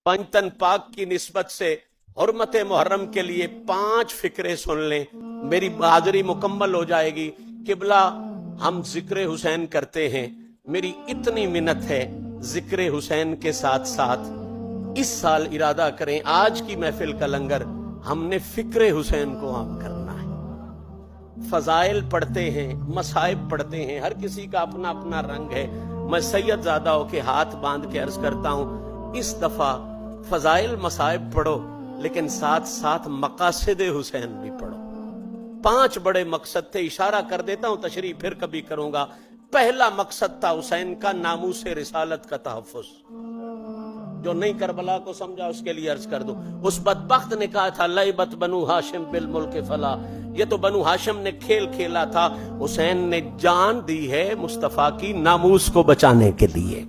पंचतन पाक की निस्बत से हुर्मत मुहर्रम के लिए 5 फिक्रे सुन लें, मेरी बहादुरी मुकम्मल हो जाएगी। किबला हम जिक्र हुसैन करते हैं, मेरी इतनी मिन्नत है जिक्र हुसैन के साथ साथ इस साल इरादा करें आज की महफिल का लंगर हमने फिक्र हुसैन को आम करना है। फजाइल पढ़ते हैं, मसाइब पढ़ते हैं, हर किसी का अपना अपना रंग है। मैं सैयद ज़ादाओं के हाथ बांध के अर्ज करता हूं, इस दफा फजाइल मसाइब पढ़ो लेकिन साथ साथ मकासिद हुसैन भी पढ़ो। 5 बड़े मकसद थे, इशारा कर देता हूं, तशरीह फिर कभी करूंगा। पहला मकसद था हुसैन का नामूस रिसालत का तहफ़्फ़ुज़। जो नहीं करबला को समझा उसके लिए अर्ज कर दो, उस बदबख्त ने कहा था लैबत बनु हाशिम बिल मुल्क फला, ये तो बनु हाशिम ने खेल खेला था, हुसैन ने जान दी है मुस्तफा की नामूस को बचाने के लिए।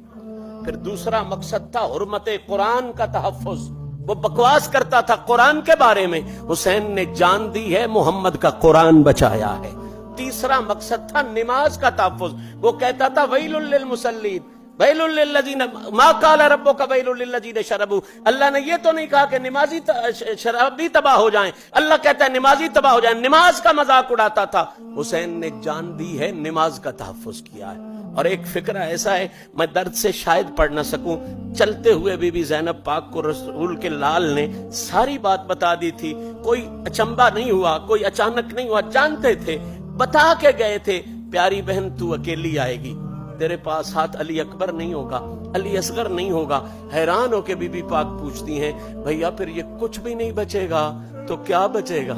फिर दूसरा मकसद था हुर्मत कुरान का तहफ़्फ़ुज़। वो बकवास करता था कुरान के बारे में, हुसैन ने जान दी है मोहम्मद का कुरान बचाया है। तीसरा मकसद था नमाज का तहफ़्फ़ुज़। वो कहता था वैलुल लिल मुसल्लीन वैलुल लिल्लज़ीना मा क़ाल रब्बुका वैलुल लिल्लज़ीना शरबू। अल्लाह ने ये तो नहीं कहा कि नमाजी शराबी तबाह हो जाएं, अल्लाह कहता है नमाजी तबाह हो जाएं। नमाज का मजाक उड़ाता था। हुसैन ने जान दी है, नमाज का तहफ़्फ़ुज़ किया है। और एक फिक्रा ऐसा है, मैं दर्द से शायद पढ़ ना सकूं, चलते हुए बीबी ज़ैनब पाक को रसूल के लाल ने सारी बात बता दी थी। कोई अचंबा नहीं हुआ, कोई अचानक नहीं हुआ, जानते थे, बता के गए थे, प्यारी बहन तू अकेली आएगी, तेरे पास हाथ अली अकबर नहीं होगा, अली असगर नहीं होगा। हैरान होके बीबी पाक पूछती हैं, भैया फिर ये कुछ भी नहीं बचेगा तो क्या बचेगा?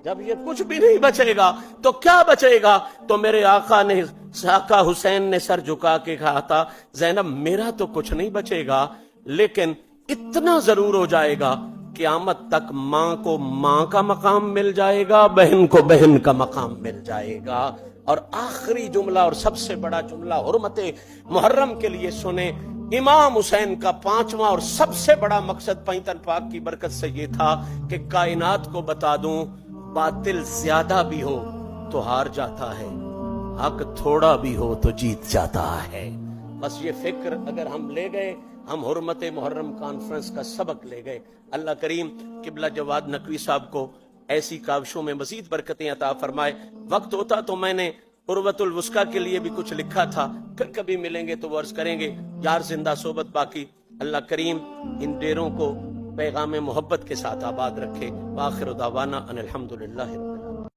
जब ये कुछ भी नहीं बचेगा तो क्या बचेगा? तो मेरे आका हुसैन ने सर झुका के कहा था, ज़ैनब मेरा तो कुछ नहीं बचेगा, लेकिन इतना जरूर हो जाएगा, क़यामत तक माँ को माँ का मकाम मिल जाएगा, बहन को बहन का मकाम मिल जाएगा। और आखिरी जुमला और सबसे बड़ा जुमला हुर्मत मुहर्रम के लिए सुने। इमाम हुसैन का 5वां और सबसे बड़ा मकसद पंचतन पाक की बरकत से ये था कि कायनात को बता दूं, बातिल ज्यादा भी हो तो हार जाता है, हक थोड़ा भी हो तो जीत जाता है। बस ये फिक्र अगर हम ले गए, हम हुर्मत मुहर्रम कॉन्फ्रेंस का सबक ले गए। अल्लाह करीम किबला जवाद नकवी साहब को ऐसी काविशों में मजीद बरकतें अता फरमाए। वक्त होता तो मैंने उर्वतुल वुस्का के लिए भी कुछ लिखा था, फिर कभी मिलेंगे तो वर्ज करेंगे। यार जिंदा सोबत बाकी। अल्लाह करीम इन डेरों को पैगाम मोहब्बत के साथ आबाद रखे। आखिर दावाना अनिल हम्दुलिल्लाह।